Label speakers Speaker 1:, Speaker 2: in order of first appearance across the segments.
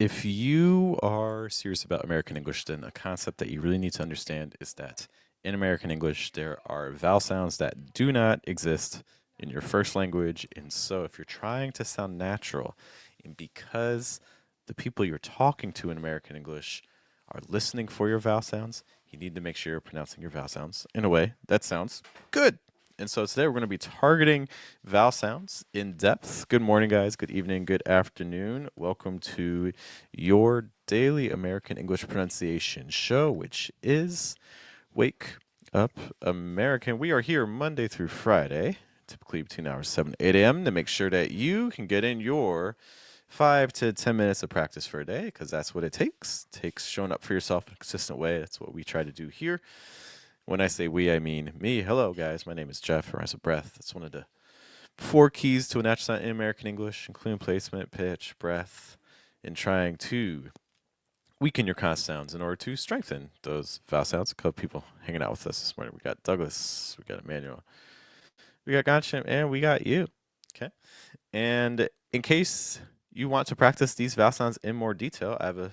Speaker 1: If you are serious about American English, then a concept that you really need to understand is that in American English, there are vowel sounds that do not exist in your first language. And so, if you're trying to sound natural, and because the people you're talking to in American English are listening for your vowel sounds, you need to make sure you're pronouncing your vowel sounds in a way that sounds good. And so today we're going to be targeting vowel sounds in depth. Good morning, guys. Good evening. Good afternoon. Welcome to your daily American English pronunciation show, which is Wake Up American. We are here Monday through Friday, typically between hours 7 to 8 a.m. to make sure that you can get in your 5 to 10 minutes of practice for a day, because that's what it takes. It takes showing up for yourself in a consistent way. That's what we try to do here. When I say we, I mean me. Hello, guys. My name is Jeff, or Rise of Breath. That's one of the four keys to a natural sound in American English, including placement, pitch, breath, and trying to weaken your consonant sounds in order to strengthen those vowel sounds. A couple people hanging out with us this morning. We got Douglas, we got Emmanuel, we got Gansham, and we got you. Okay. And in case you want to practice these vowel sounds in more detail, I have a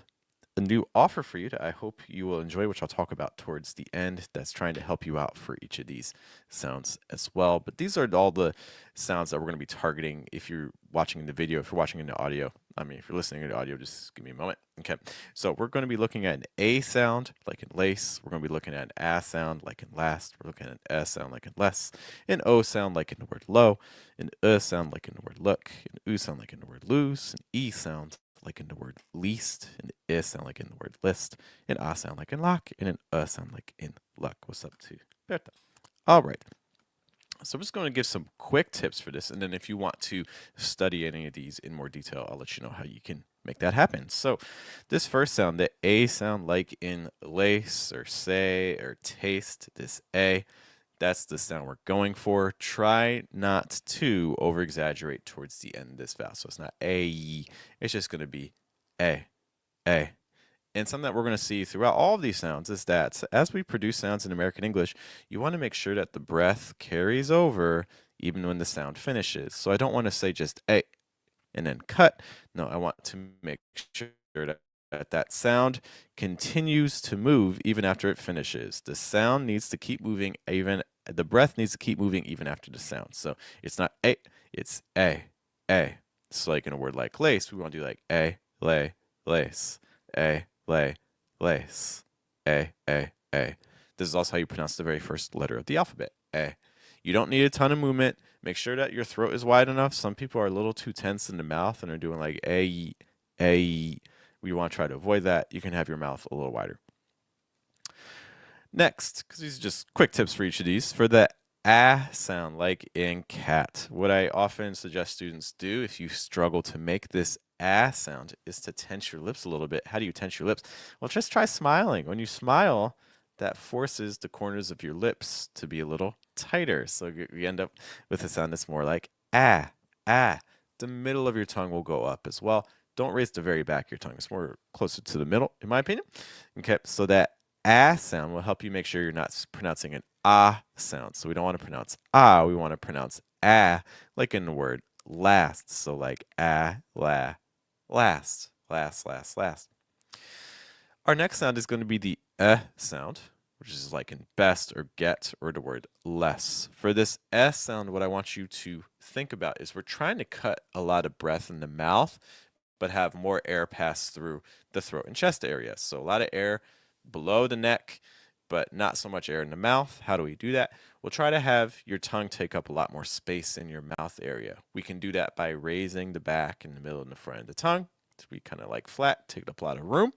Speaker 1: new offer for you that I hope you will enjoy, which I'll talk about towards the end, that's trying to help you out for each of these sounds as well. But these are all the sounds that we're going to be targeting if you're watching the video. If you're watching in the audio, if you're listening to the audio, just give me a moment. Okay, so we're going to be looking at an A sound, like in lace. We're going to be looking at an A sound, like in last. We're looking at an S sound, like in less. An O sound, like in the word low. An sound, like in the word look. An U sound, like in the word loose. An E sound, like in the word least, and I sound like in the word list, and I sound like in lock, and an sound like in luck. What's up to Berta? All right. So I'm just going to give some quick tips for this, and then if you want to study any of these in more detail, I'll let you know how you can make that happen. So this first sound, the A sound like in lace or say or taste, this A, that's the sound we're going for. Try not to over exaggerate towards the end of this vowel. So it's not A, it's just going to be A, A. And something that we're going to see throughout all of these sounds is that as we produce sounds in American English, you want to make sure that the breath carries over even when the sound finishes. So I don't want to say just A and then cut. No, I want to make sure that sound continues to move even after it finishes. The sound needs to keep moving, even the breath needs to keep moving even after the sound. So it's not A, it's A, A. It's like in a word like lace, we want to do like A, lay, lace, A, lay, lace, A, A, A. This is also how you pronounce the very first letter of the alphabet, A. You don't need a ton of movement. Make sure that your throat is wide enough. Some people are a little too tense in the mouth and are doing like A, A. We want to try to avoid that. You can have your mouth a little wider. Next, because these are just quick tips for each of these, for the ah sound, like in cat, what I often suggest students do if you struggle to make this ah sound is to tense your lips a little bit. How do you tense your lips? Well, just try smiling. When you smile, that forces the corners of your lips to be a little tighter. So you end up with a sound that's more like ah, ah. The middle of your tongue will go up as well. Don't raise the very back of your tongue. It's more closer to the middle, in my opinion. Okay, so that ah sound will help you make sure you're not pronouncing an ah sound. So we don't want to pronounce ah, we want to pronounce ah, like in the word last. So like ah, la, last, last, last, last. Our next sound is going to be the sound, which is like in best or get, or the word less. For this sound, what I want you to think about is we're trying to cut a lot of breath in the mouth, but have more air pass through the throat and chest area. So a lot of air below the neck, but not so much air in the mouth. How do we do that? We'll try to have your tongue take up a lot more space in your mouth area. We can do that by raising the back and the middle and the front of the tongue to be kind of like flat, take up a lot of room.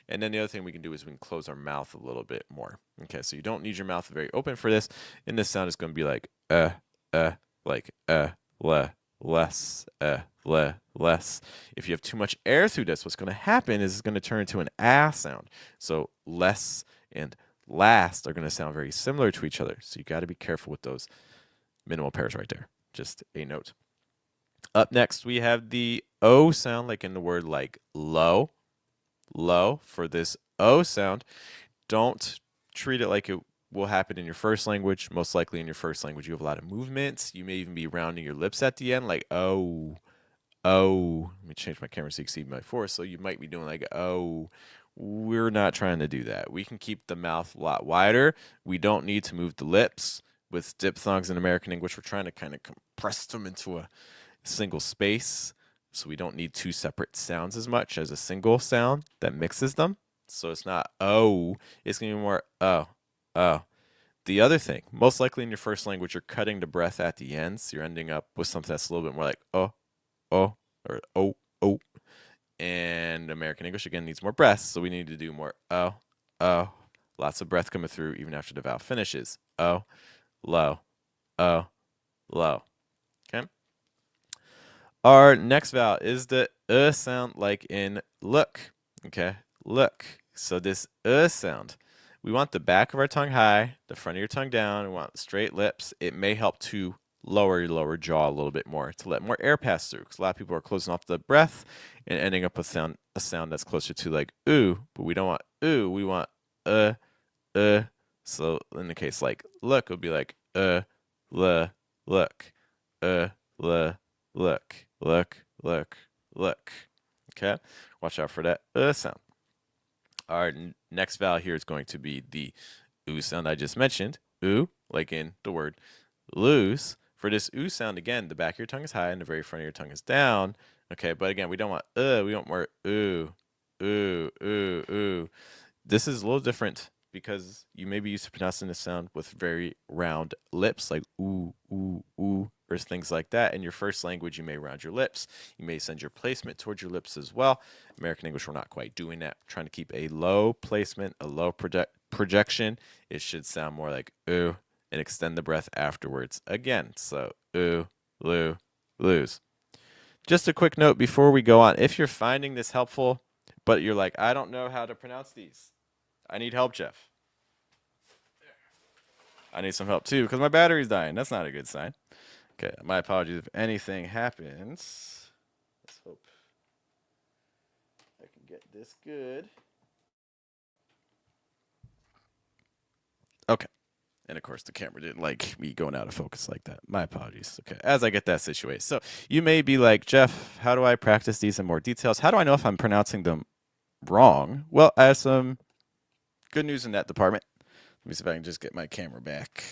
Speaker 1: And then the other thing we can do is we can close our mouth a little bit more. Okay, so you don't need your mouth very open for this. And this sound is going to be like like le, less, le, less. If you have too much air through this, what's going to happen is it's going to turn into an ah sound. So less and last are going to sound very similar to each other. So you got to be careful with those minimal pairs right there. Just a note. Up next, we have the O sound, like in the word like low. Low. For this O sound, don't treat it like it will happen in your first language. Most likely in your first language, you have a lot of movements. You may even be rounding your lips at the end, like oh, oh. Let me change my camera so you can see my force. So you might be doing like, oh. We're not trying to do that. We can keep the mouth a lot wider. We don't need to move the lips. With diphthongs in American English, we're trying to kind of compress them into a single space. So we don't need two separate sounds as much as a single sound that mixes them. So it's not oh, it's going to be more oh, oh. The other thing, most likely in your first language, you're cutting the breath at the ends. So you're ending up with something that's a little bit more like oh, oh, or oh, oh. And American English, again, needs more breaths. So we need to do more oh, oh. Lots of breath coming through even after the vowel finishes. Oh, low, oh, low. Okay. Our next vowel is the sound like in look. Okay, look. So this sound, we want the back of our tongue high, the front of your tongue down. We want straight lips. It may help to lower your lower jaw a little bit more to let more air pass through. Because a lot of people are closing off the breath and ending up with a sound that's closer to like ooh, but we don't want ooh. We want uh. So in the case like look, it would be like look, look, look. Okay, watch out for that sound. Our next vowel here is going to be the oo sound I just mentioned. Oo, like in the word lose. For this oo sound, again, the back of your tongue is high and the very front of your tongue is down. Okay, but again, we don't want we want more ooh, ooh, ooh, ooh. This is a little different because you may be used to pronouncing this sound with very round lips, like ooh, ooh, ooh, or things like that. In your first language, you may round your lips. You may send your placement towards your lips as well. American English, we're not quite doing that. We're trying to keep a low placement, a low projection. It should sound more like ooh, and extend the breath afterwards. Again, so ooh, loo, lose. Just a quick note before we go on. If you're finding this helpful, but you're like, I don't know how to pronounce these. I need help, Jeff. I need some help too because my battery's dying. That's not a good sign. Okay, my apologies if anything happens. Let's hope I can get this good. Okay. And of course, the camera didn't like me going out of focus like that. My apologies. Okay, as I get that situated. So you may be like, Jeff, how do I practice these in more details? How do I know if I'm pronouncing them wrong? Well, I have some good news in that department. Let me see if I can just get my camera back.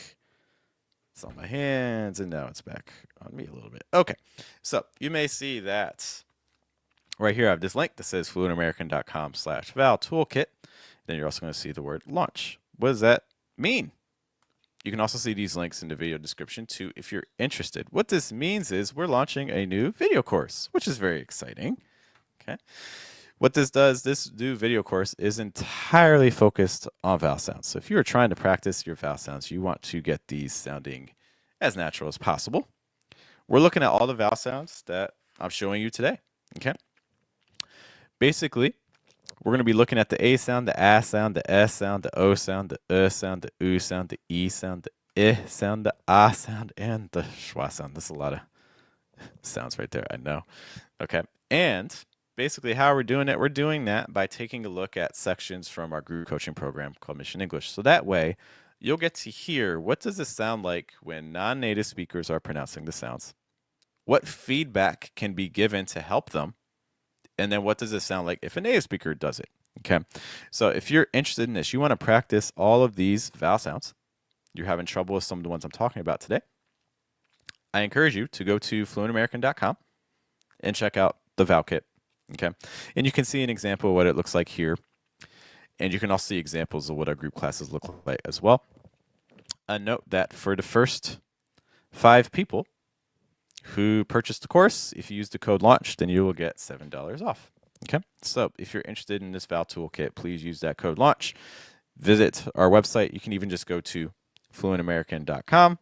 Speaker 1: It's on my hands, and now it's back on me a little bit. Okay, so you may see that right here I have this link that says fluentamerican.com/vowel toolkit. Then you're also going to see the word launch. What does that mean? You can also see these links in the video description too if you're interested. What this means is we're launching a new video course, which is very exciting. Okay. What this does, this new video course is entirely focused on vowel sounds. So if you're trying to practice your vowel sounds, you want to get these sounding as natural as possible. We're looking at all the vowel sounds that I'm showing you today. Okay. Basically, we're going to be looking at the A sound, the A sound, the S sound, the O sound, the sound, the U sound, the E sound, the I sound, the A sound, and the schwa sound. That's a lot of sounds right there, I know. Okay. And basically how we're doing it, we're doing that by taking a look at sections from our group coaching program called Mission English. So that way you'll get to hear what does it sound like when non-native speakers are pronouncing the sounds? What feedback can be given to help them? And then what does it sound like if a native speaker does it? Okay. So if you're interested in this, you want to practice all of these vowel sounds. You're having trouble with some of the ones I'm talking about today. I encourage you to go to fluentamerican.com and check out the vowel kit. Okay. And you can see an example of what it looks like here. And you can also see examples of what our group classes look like as well. A note that for the first 5 people who purchased the course, if you use the code LAUNCH, then you will get $7 off. Okay. So if you're interested in this vowel toolkit, please use that code LAUNCH. Visit our website. You can even just go to fluentamerican.com.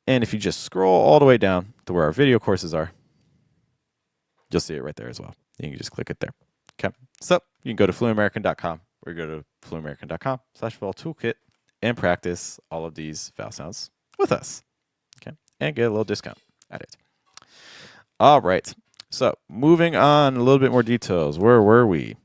Speaker 1: And if you just scroll all the way down to where our video courses are, you'll see it right there as well. You can just click it there. Okay. So you can go to fluentamerican.com or you go to fluentamerican.com/vowel toolkit and practice all of these vowel sounds with us. Okay. And get a little discount at it. All right. So moving on, a little bit more details. Where were we?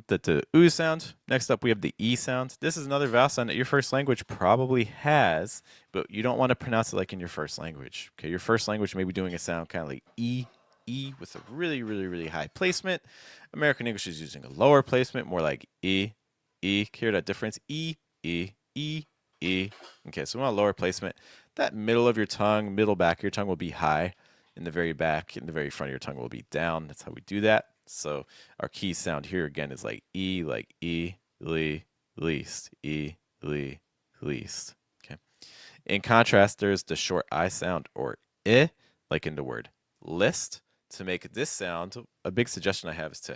Speaker 1: The oo sound. Next up, we have the e sound. This is another vowel sound that your first language probably has, but you don't want to pronounce it like in your first language. Okay, your first language may be doing a sound kind of like e with a really, really, really high placement. American English is using a lower placement, more like e. Hear that difference? E. Okay, so we want a lower placement. That middle of your tongue, middle back of your tongue will be high. In the very back, in the very front of your tongue will be down. That's how we do that. So our key sound here again is like e, least, least. Okay. In contrast, there's the short I sound or I, like in the word list. To make this sound, a big suggestion I have is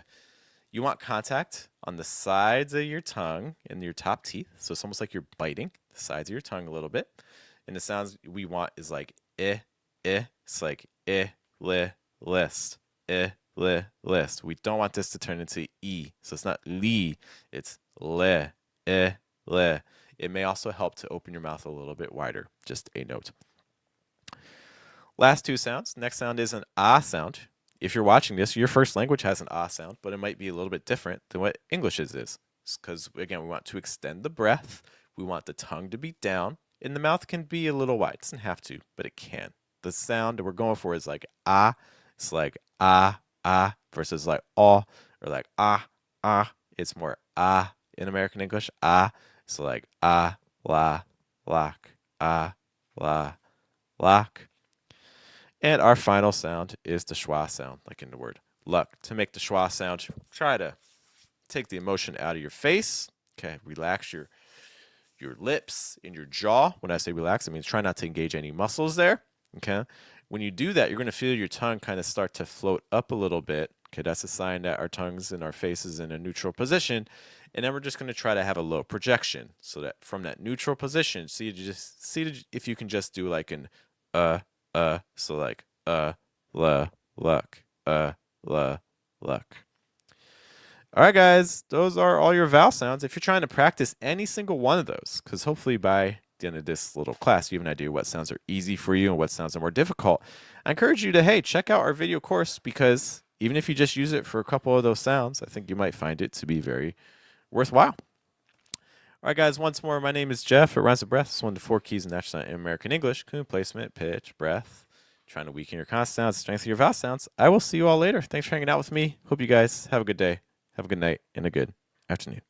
Speaker 1: you want contact on the sides of your tongue and your top teeth. So it's almost like you're biting the sides of your tongue a little bit. And the sounds we want is like I. It's like list, list. We don't want this to turn into e. So it's not li, it's le, le. It may also help to open your mouth a little bit wider. Just a note. Last two sounds. Next sound is an ah sound. If you're watching this, your first language has an ah sound, but it might be a little bit different than what English is. Because, again, we want to extend the breath. We want the tongue to be down, and the mouth can be a little wide. It doesn't have to, but it can. The sound that we're going for is like ah. It's like ah, versus like oh, or like ah. It's more ah in American English. Ah. So like ah, la, lock, ah, la, lock. And our final sound is the schwa sound, like in the word luck. To make the schwa sound, try to take the emotion out of your face. Okay, relax your lips and your jaw. When I say relax, it means try not to engage any muscles there. Okay, when you do that, you're going to feel your tongue kind of start to float up a little bit. Okay, that's a sign that our tongues and our face is in a neutral position. And then we're just going to try to have a low projection, so that from that neutral position, see if you can just do like an so like la, luck, la, luck. All right, guys, those are all your vowel sounds. If you're trying to practice any single one of those, because hopefully by the end of this little class, you have an idea what sounds are easy for you and what sounds are more difficult. I encourage you to, hey, check out our video course, because even if you just use it for a couple of those sounds, I think you might find it to be very worthwhile. All right, guys, once more, my name is Jeff. It rhymes with breath. It's one of the 4 keys in natural in American English: tune, placement, pitch, breath. Trying to weaken your consonants, strengthen your vowel sounds. I will see you all later. Thanks for hanging out with me. Hope you guys have a good day, have a good night, and a good afternoon.